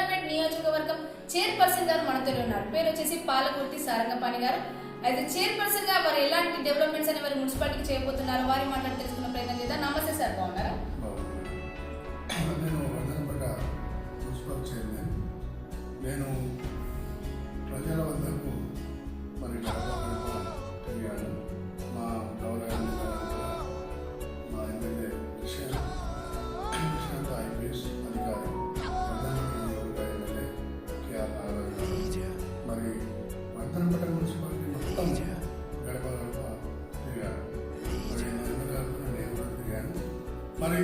వర్ధన్నపేట నియోజకవర్గం చైర్పర్సన్ గారు మనతో ఉన్నారు. పేరు వచ్చేసి పాలకుర్తి సారంగపాణి గారు. అయితే చైర్పర్సన్ గా వారు ఎలాంటి డెవలప్మెంట్స్ అని వారి మున్సిపాలిటీకి చేయబోతున్నారు, వారి మాట్లాడి తెలుసుకున్న ప్రయత్నం చేద్దాం. నమస్తే సార్, బాగున్నారా? నేను వర్ధన్నపేట మున్సిపల్ చైర్మన్. నేను ప్రజల వద్దకు మరి తెలియాలి. మా గౌరవ మా ఎమ్మెల్యే విశాంత ఐపీఎస్ అధికారి ఎమ్మెల్యే కేఆర్ నాగరాజు మరి వర్ధన్నపేట మున్సిపాలిటీ మొత్తం గడప గడప తిరిగాను. మరి నేను కూడా తిరిగాను. మరి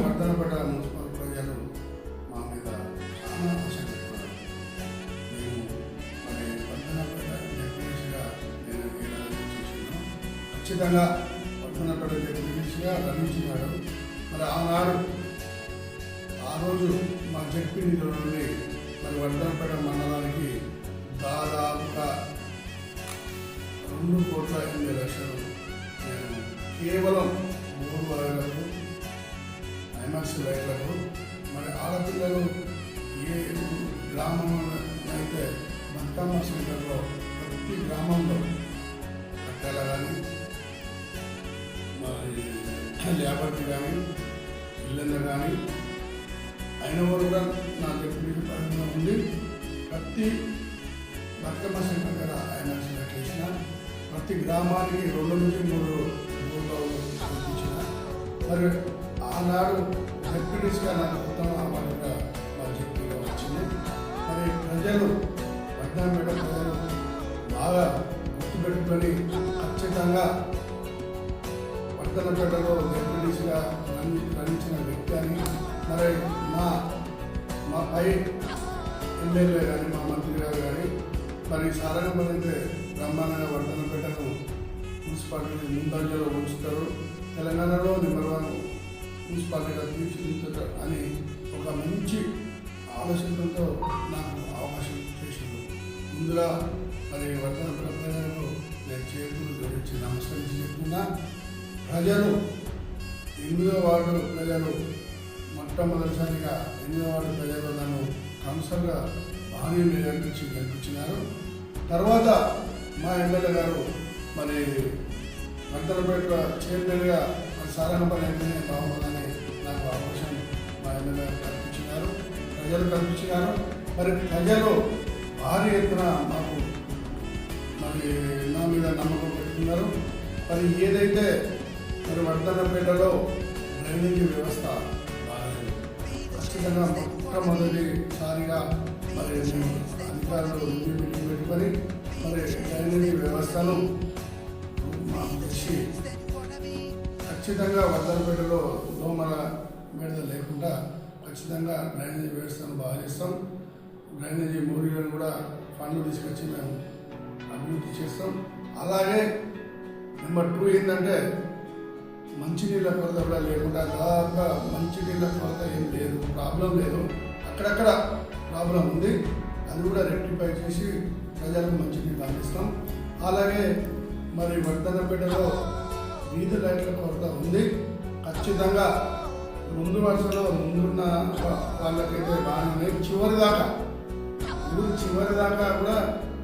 వర్ధన్నపేట మున్సిపల్ ప్రజలు మా మీద చాలా ఆశ పెట్టుకున్నారు. నేను మరి వర్ధన్నపేట డెప్యూటీగా నేను చూసాను. ఖచ్చితంగా వర్ధన్నపేట డెప్యూటీగా రణించినాడు. మరి ఆ రోజు మా జడ్పీ నిధుల నుండి మరి వర్ధన్నపేట మండలానికి దాదాపుగా 2,8,00,000 నేను కేవలం 3 వారాలకు ఐమాక్స్ లైట్లకు మరి ఆడపిల్లలు ఏ గ్రామంలో అయితే బతుకమ్మ సెంటర్లో ప్రతి గ్రామంలో కట్టాల కానీ మరి లేబర్కి కానీ ఇళ్ళందరూ కానీ అయిన వారు కూడా నా చెప్పిన పరంగా ఉంది. ప్రతి బతుకమ్మ సెంటర్ కూడా ఐమాక్స్ లైట్లు వేసిన ప్రతి గ్రామానికి 2 నుంచి 3 ఊళ్ళో చూపించిన మరి ఆనాడు డెప్యూటీస్గా నాకు ఉత్తమ అవార్డుగా మా జడ్పీగా వచ్చింది. మరి ప్రజలు వర్ధన్నపేట ప్రజలు బాగా గుర్తుపెట్టుకొని ఖచ్చితంగా వర్ధన్నపేటలో డెప్యూటీస్గా రణించిన వ్యక్తి అని మరి మా పై ఎమ్మెల్యే కానీ మా మంత్రి గారు కానీ మరి సారంగపల్లి బ్రహ్మాండంగా వర్ధన్నపేటను మున్సిపాలిటీ ముందంజలో ఉంచుతారు. తెలంగాణలో నెంబర్ 1 మున్సిపాలిటీగా తీర్చిదిద్దుతారు అని ఒక మంచి ఆలోచనతో నాకు అవకాశం చేసింది. ముందుగా మరి వర్ధన్నపేట ప్రజలకు నేను చేతులు గురించి నమస్కరించి చెప్తున్నా. ప్రజలు 8వ వార్డు ప్రజలు మొట్టమొదటిసారిగా 8వ వార్డు ప్రజలు నన్ను కౌన్సిలర్గా భారీ మెజారిటీ గెలిపించినారు. తర్వాత మా ఎమ్మెల్యే గారు మరి వర్ధన్నపేట చైర్మన్గా మరి సారంగపాణి ఎమ్మెల్యే బాగుందని నాకు అవకాశం మా ఎమ్మెల్యే కల్పించినారు, ప్రజలు కల్పించినారు. మరి ప్రజలు భారీ ఎత్తున మాకు మరి నా మీద నమ్మకం పెట్టుకున్నారు. మరి ఏదైతే మరి వర్ధన్నపేటలో డ్రైనేజీ వ్యవస్థ బాగాలేదు. ఖచ్చితంగా మొట్టమొదటిసారిగా మరి అధికారులు మీటింగ్ పెట్టుకొని మరి డ్రైనేజీ వ్యవస్థను తెచ్చి ఖచ్చితంగా వర్ధన్నపేటలో దోమల మీద లేకుండా ఖచ్చితంగా డ్రైనేజీ వ్యవస్థను బాగా చేస్తాం. డ్రైనేజీ మోరీలను కూడా ఫండ్లు తీసుకొచ్చి మేము అభివృద్ధి చేస్తాం. అలాగే నెంబర్ 2 ఏంటంటే మంచినీళ్ళ కొరత కూడా లేకుండా దాదాపుగా మంచినీళ్ళ కొరత ఏం లేదు, ప్రాబ్లం లేదు. అక్కడక్కడ ప్రాబ్లం ఉంది, అది కూడా రెక్టిఫై చేసి ప్రజలకు మంచినీళ్ళు అందిస్తాం. అలాగే మరి వర్ధన్నపేటలో వీధి లైట్ల కొరత ఉంది. ఖచ్చితంగా ముందు వరుసలో ముందున్న వాళ్ళకైతే బాగానే చివరి దాకా కూడా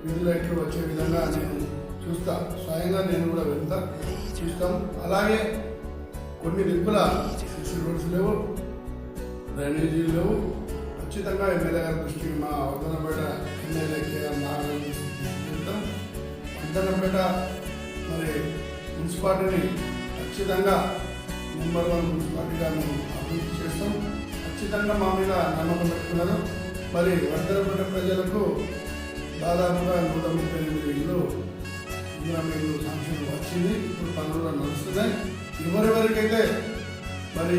వీధి లైట్లు వచ్చే విధంగా నేను చూస్తా. స్వయంగా నేను కూడా వెళ్తా, చూస్తాం. అలాగే కొన్ని దిక్కుల సిసి రోడ్స్ లేవు, డ్రైనేజీలు లేవు. ఖచ్చితంగా ఎమ్మెల్యే గారి దృష్టికి మా వర్ధన్నపేట ఎమ్మెల్యే కేఆర్ నాగరాజు తీసుకెళ్తాం. వర్ధన్నపేట మరి మున్సిపాలిటీని ఖచ్చితంగా నెంబర్ 1 మున్సిపాలిటీగా మేము అభివృద్ధి చేస్తాం. ఖచ్చితంగా మా మీద నమ్మకం పెట్టుకున్నారు. మరి వర్ధన్నపేట ప్రజలకు దాదాపుగా 138 ఇళ్ళు శాంక్షన్ వచ్చింది. ఇప్పుడు పనులు నడుస్తున్నాయి. ఎవరెవరికైతే మరి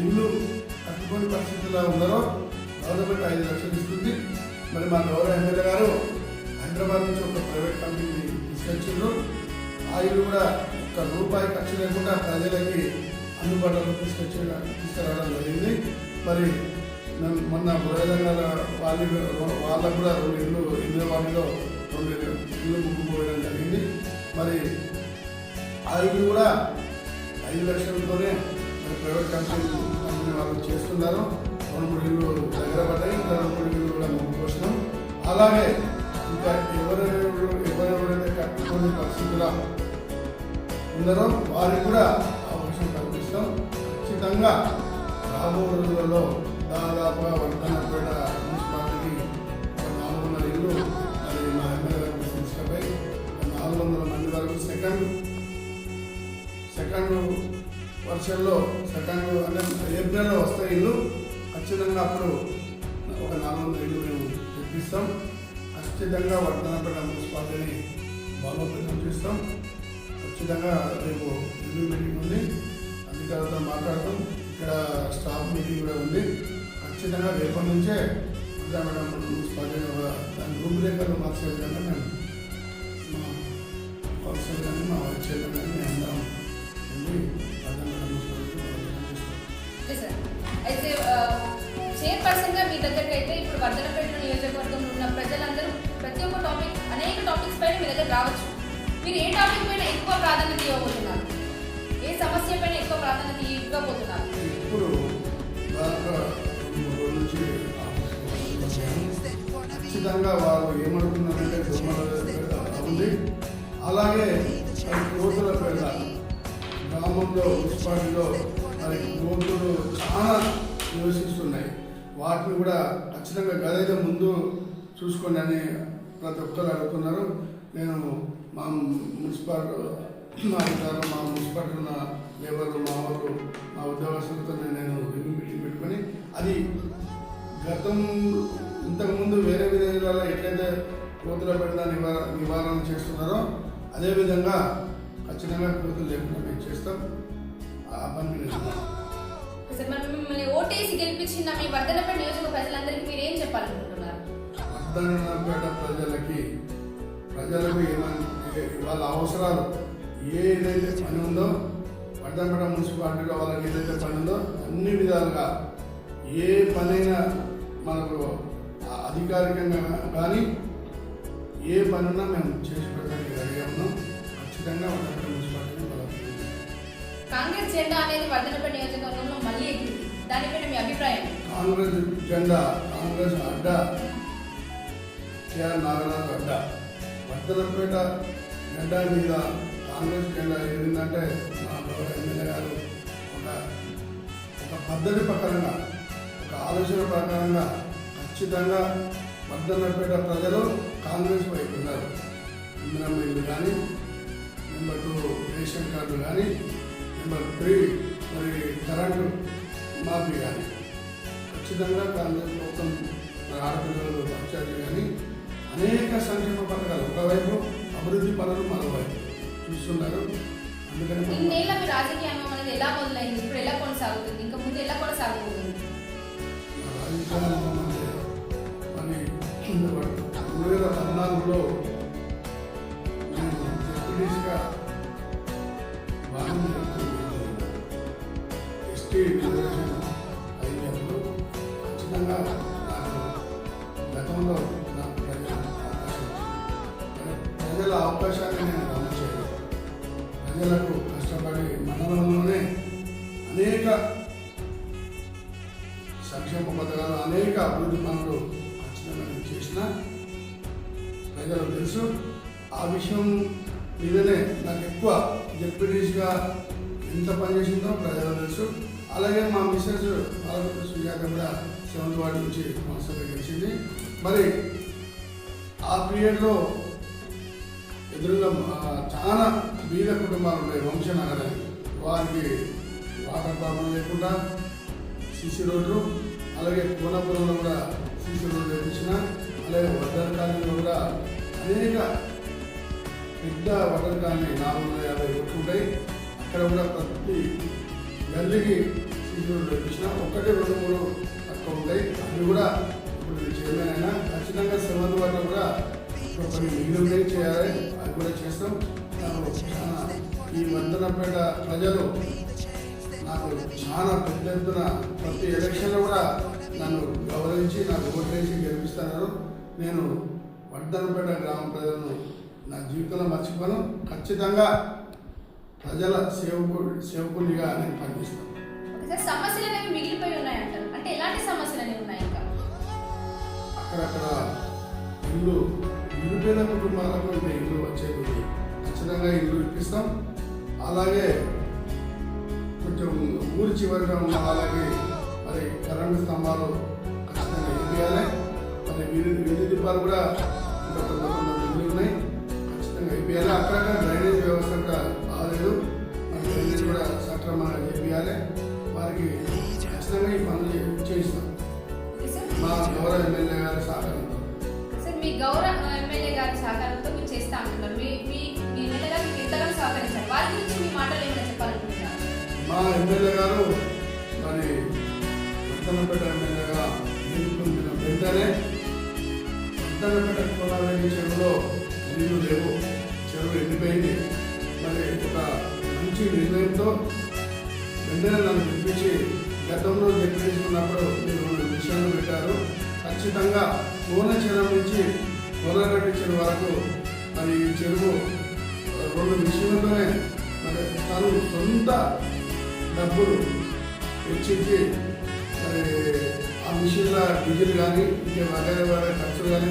ఇల్లు కట్టుకునే పరిస్థితుల్లో ఉన్నారో గవర్నమెంట్ 5 లక్షలు ఇస్తుంది. మరి మా గౌరవ ఎమ్మెల్యే గారు హైదరాబాద్ నుంచి ఒక ప్రైవేట్ కంపెనీని తీసుకొచ్చిండ్రు. ఆ ఇల్లు కూడా ₹1 ఖర్చు లేకుండా ప్రజలకి అందుబాటులో తీసుకురావడం జరిగింది. మరి మొన్న బురదగంగల వాళ్ళకు కూడా 2 ఇళ్ళు 8వ వార్డులో 2 ఇళ్ళు ముక్కుపోయడం జరిగింది. మరి ఆ ఇల్లు కూడా 5 లక్షలతోనే ప్రైవేట్ కంపెనీ వాళ్ళు చేస్తున్నారు. 2-3 ఇళ్ళు దగ్గర పడ్డాయి. ఇంకా 2-3 ఇళ్ళు కూడా అలాగే ఇంకా ఎవరెవరైతే కట్టుకునే పరిస్థితుల్లో ఉన్నారో వారికి కూడా అవకాశం కల్పిస్తాం. ఖచ్చితంగా రాబో రోజులలో దాదాపుగా వర్ధనపేట మున్సిపాలిటీకి 400 ఇళ్ళు మరి మా ఎమ్మెల్యే గారికి తీసుకుపోయి 400 మంది వరకు సెకండ్ వర్షంలో అంటే ఏప్రిల్లో వస్తాయి ఇల్లు. ఖచ్చితంగా అప్పుడు ఒక 400 ఇళ్ళు మేము తెప్పిస్తాం. ఖచ్చితంగా వర్ధనపేట మున్సిపాలిటీని బలోపేతం చేస్తాం. ఖచ్చితంగా రేపు రివ్యూ మీటింగ్ ఉంది, అధికారులతో మాట్లాడతాం. ఇక్కడ స్టాఫ్ మీటింగ్ కూడా ఉంది. ఖచ్చితంగా రేపటి నుంచే వర్ధనపేట మున్సిపాలిటీ దాని రూపురేఖలు మార్చే విధంగా మేము మా కౌన్సిల్ కానీ మా వైస్ చైర్మన్ కానీ మేము అందరం ఉంది వర్ధనపేట మున్సిపాలిటీ సార్. అయితే చైర్పర్సన్ గా మీ దగ్గరికి అయితే ఇప్పుడు వర్ధనపేట నియోజకవర్గంలో ఉన్న ప్రజలందరూ ప్రతి ఒక్క టాపిక్ అనేక టాపిక్స్ పైన మీ దగ్గర రావచ్చు. మీరు ఏ టాపిక్ పైన ఎక్కువ ప్రాధాన్యత ఇవ్వబోతున్నారు? ఏ సమస్య పైన ఎక్కువ ప్రాధాన్యత ఇవ్వబోతున్నారు? ఇప్పుడు ఖచ్చితంగా వారు ఏమనుకున్నారంటే ఉంది. అలాగే కోతుల పేద గ్రామంలో మున్సిపాలిటీలో మరి కోతులు చాలా నివసిస్తున్నాయి. వాటిని కూడా ఖచ్చితంగా గదైతే ముందు చూసుకోండి అని ప్రతి ఒక్కరు అడుగుతున్నారు. నేను మా మున్సిపాలిటీ ఉన్న లేబర్లు మా వాళ్ళు మా ఉద్యోగస్తులతో నేను రివ్యూ మీటింగ్ పెట్టుకొని అది ఇంతకుముందు వేరే విధానాలలో ఎట్లయితే కోతుల పెద్ద నివారణ చేస్తున్నారో అదేవిధంగా ఖచ్చితంగా కోతులు లేకుండా మేము చేస్తాం. ఆ పని మిమ్మల్ని ఓటేసి గెలిపించిన మీ వర్ధనపేట నియోజక ప్రజలందరికీ మీరు ఏం చెప్పాలనుకుంటున్నారు? వర్ధనపేట ప్రజలకు వాళ్ళ అవసరాలు ఏదైతే పని ఉందో వర్ధనపేట మున్సిపాలిటీలో వాళ్ళకి ఏదైతే పని ఉందో అన్ని విధాలుగా ఏ పనైనా మనకు అధికారికంగా కానీ ఏ పనున్నా మేము చేసి పెట్టడానికి రెడీ ఉన్నాం. ఖచ్చితంగా వర్ధనపేట మున్సిపాలిటీని బలపడుతుంది. కాంగ్రెస్ జెండా అనేది వర్ధనపేట నియోజకవర్గంలో మళ్ళీ ఎగిరింది. దానిపైన మీ అభిప్రాయం? కాంగ్రెస్ జెండా, కాంగ్రెస్ అడ్డా, కేఆర్ నాగరాజు అడ్డా. వర్ధనపేట జెండా మీద కాంగ్రెస్ జెండా ఏమిందంటే మా గౌరవ ఎమ్మెల్యే గారు ఒక పద్ధతి ప్రకారంగా ఒక ఆలోచన ప్రకారంగా ఖచ్చితంగా వర్ధనపేట ప్రజలు కాంగ్రెస్ వైపు ఉన్నారు. ఇందిరమ్మ ఇల్లు కానీ, నెంబర్ 2 రేషన్ కార్డు కానీ, నెంబర్ 3 మరి కరెంటు మాఫీ కానీ ఖచ్చితంగా కాంగ్రెస్ మొత్తం ఆడపిల్లలు పంచాయతీ కానీ అనేక సంక్షేమ పథకాలు ఒకవైపు అభివృద్ధి పనులు మరోవైపు చూస్తున్నారు. అందుకని ఇన్నేళ్ళ మీ రాజకీయ అనుభవం అనేది ఎలా మొదలైంది, ఇప్పుడు ఎలా కొనసాగుతుంది, ఇంకా ముందు ఎలా కొనసాగుతుంది? రాజకీయ అనుభవం అంటే మరి 2014లో నేను డిప్యూటీస్గా బాగా ఎస్టీ రిజర్వేషన్ అయినప్పుడు ఖచ్చితంగా నాకు గతంలో నాకు ప్రజల అవకాశాన్ని నేను గమనించాను. ప్రజలకు కష్టపడి మండలంలోనే అనేక సంక్షేమ పథకాలు అనేక అభివృద్ధి పనులు ఖచ్చితంగా నేను చేసిన ప్రజలకు తెలుసు. ఆ విషయం మీదనే నాకు ఎక్కువ డిప్యూటీస్గా ఎంత పనిచేసిందో ప్రజలకు తెలుసు. అలాగే మా మిస్సెస్ పాలకొండ సుజాత కూడా 7th వార్డు నుంచి కౌన్సిలర్గా గెలిచింది. మరి ఆ పీరియడ్లో ఎదురుగా చాలా బీద కుటుంబాలు ఉన్నాయి వంశనగర్ అని. వారికి వాటర్ ప్రాబ్లం లేకుండా సీసీ రోడ్లు, అలాగే కోనపురంలో కూడా సీసీ రోడ్లు వేయించిన, అలాగే వడ్డర్ కాలనీలో కూడా అనేక పెద్ద వడ్డర్ కాలనీ 450 రోడ్లు ఉంటాయి. అక్కడ కూడా ప్రతి గల్లీకి సీసీ రోడ్లు వేయించిన, 1, 2, 3 తక్కువ ఉంటాయి. అవి కూడా ఇప్పుడు చైర్మన్ అయినా ఖచ్చితంగా 7th వార్డులో కూడా కొన్ని మిగిలిన చేయాలి, అది కూడా చేస్తాం. చాలా ఈ వర్ధనపేట ప్రజలు నాకు చాలా పెద్ద ఎత్తున ప్రతి ఎలక్షన్లో కూడా నన్ను గౌరవించి నాకు ఓట్లేసి గెలిపిస్తున్నారు. నేను వర్ధనపేట గ్రామ ప్రజలను నా జీవితంలో మర్చిపోను. ఖచ్చితంగా ప్రజల సేవకునిగా నేను పనిచేస్తాను. సమస్యలు అనేవి మిగిలిపోయి ఉన్నాయంటారు, అంటే ఎలాంటి సమస్యలు అనేవి ఉన్నాయి? ఇంకా అక్కడక్కడ ఇల్లు నిరుపేద కుటుంబాలకు ఇంకా ఇల్లు వచ్చేది ఖచ్చితంగా ఇల్లు ఇప్పిస్తాం. అలాగే కొంచెం ఊరి చివరిగా ఉన్న వాళ్ళకి మరి కరెంటు స్తంభాలు ఖచ్చితంగా వేయాలి. మరి వీధి దీపాలు కూడా ఇంకా కొంత మిగిలి ఉన్నాయి, ఖచ్చితంగా వేయాలి. అక్కడక్కడ డ్రైనేజ్ వ్యవస్థ కూడా బాగలేదు, మరి డ్రైనేజ్ కూడా సక్రమంగా వేయాలి. వారికి ఖచ్చితంగా ఈ పనులు చేయిస్తాం మా గౌరవ ఎమ్మెల్యే గారి సహకారంతో. సార్ మీ గౌరవ ఎమ్మెల్యే గారి సహకారంతో మీరు చేస్తా అంటున్నారు. మీ మీ ఎమ్మెల్యే గారు మీకు ఎంతగానో సహకరించారు. వారి గురించి మీ మాటలు ఏమైనా చెప్పాలనుకుంటున్నారు? మా ఎమ్మెల్యే గారు మరి వర్ధనపేట ఎమ్మెల్యేగా ఎన్నుకున్న వెంటనే వర్ధనపేట కోలారెడ్డి చెరువులో నీళ్లు లేవు, చెరువు ఎండిపోయింది. మరి ఒక మంచి నిర్ణయంతో వెంటనే నన్ను పిలిపించి గతంలో నిర్ణయించుకున్నప్పుడు మీరు విషయాలు పెట్టారు. ఖచ్చితంగా కోనచెరువు నుంచి కోలారెడ్డి చెరువు వరకు మరి ఈ చెరువు 2 మిషన్లతోనే మరి తను సొంత డబ్బులు వెచ్చించి మరి ఆ మిషన్ల డీజిల్ కానీ ఇంకా వగైరా ఖర్చులు కానీ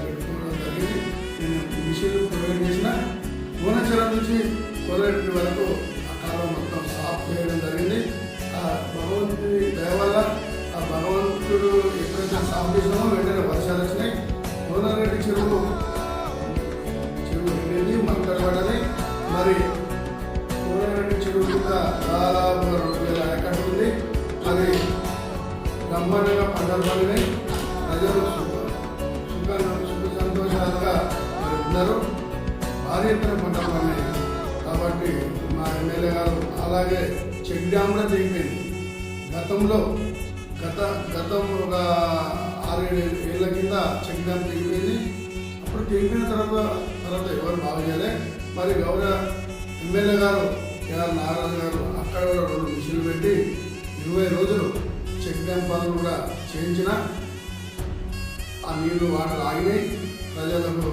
పెట్టుకోవడం జరిగింది. నేను మిషన్లు ప్రొవైడ్ చేసిన కోనచెరువు నుంచి కోలారెడ్డి వరకు ఆ కాలం మొత్తం సాఫ్ చేయడం జరిగింది. ఆ భగవంతుడి దయ వల్ల ఆ భగవంతుడు ఎప్పుడైతే సాఫ్ చేసినామో వెంటనే వర్షాలు వచ్చినాయి. కోలారెడ్డి చెరువు వెళ్ళింది, మంటలు పడ్డది. మరి కోలారెడ్డి చెరువు కింద దాదాపు 2000 ఎకరాలు ఉంది. అది బ్రహ్మాండంగా పంటలు పండినాయి. ప్రజలు సుఖ సంతోషాలుగా ఉన్నారు. భారీ ఎత్తున పంటలు పండినాయి. కాబట్టి మా ఎమ్మెల్యే గారు అలాగే చెక్ డ్యామ్ కూడా తెగిపోయింది. గతం ఒక 6-7 ఏళ్ళ కింద చెక్ డ్యామ్ తెగిపోయింది. అప్పుడు తెగిపోయిన తర్వాత ఎవరు బాగు చేయలే. మరి గౌరవ ఎమ్మెల్యే గారు కేఆర్ నాగరాజు గారు అక్కడ కూడా 2 మిషన్లు పెట్టి 20 రోజులు చెక్ డ్యామ్ పనులు కూడా చేయించిన ఆ నీళ్లు వాటర్ ఆగినాయి, ప్రజలకు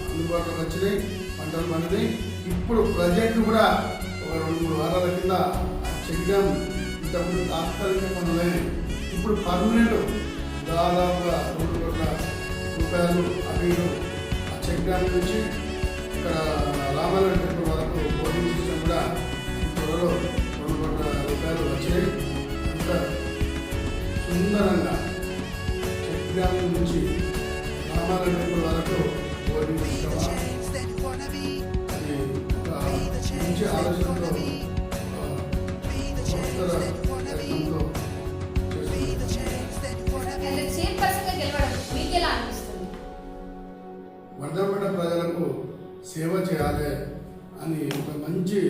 అందుబాటులోకి వచ్చినాయి, పంటలు పండినాయి. ఇప్పుడు ప్రజెంట్ కూడా ఒక 2-3 వారాల కింద చెక్ డ్యామ్ ఇంతకుముందు తాత్కాలిక పనులైనాయి, ఇప్పుడు పర్మనెంట్ దాదాపుగా 2 కోట్ల రూపాయలు అటు ఇటు ఆ చెక్ డ్యామ్ నుంచి ఇక్కడ రామాలయం టెంపుల్ వరకు బోర్డింగ్ సిస్టమ్ కూడా త్వరలో 2 కోట్ల రూపాయలు వచ్చాయి. అంత సుందరంగా చెక్ డ్యామ్ నుంచి రామాలయం టెంపుల్ వరకు బోర్డింగ్ సిస్టమ్ అది ఒక మంచి ఆలోచనతో వర్ధనపేట ప్రజలకు సేవ చేయాలి అని ఒక మంచి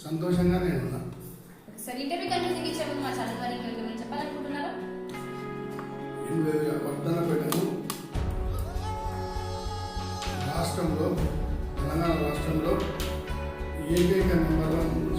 సంతోషంగా నేను ఉన్నాను. సార్ ఇంటర్వ్యూ కంటే ఇచ్చే మా ఛానల్ ద్వారా ఇంకేమైనా చెప్పాలనుకుంటున్నారా? వర్ధనపేటను రాష్ట్రంలో, తెలంగాణ రాష్ట్రంలో ఏకైక నెంబర్ 1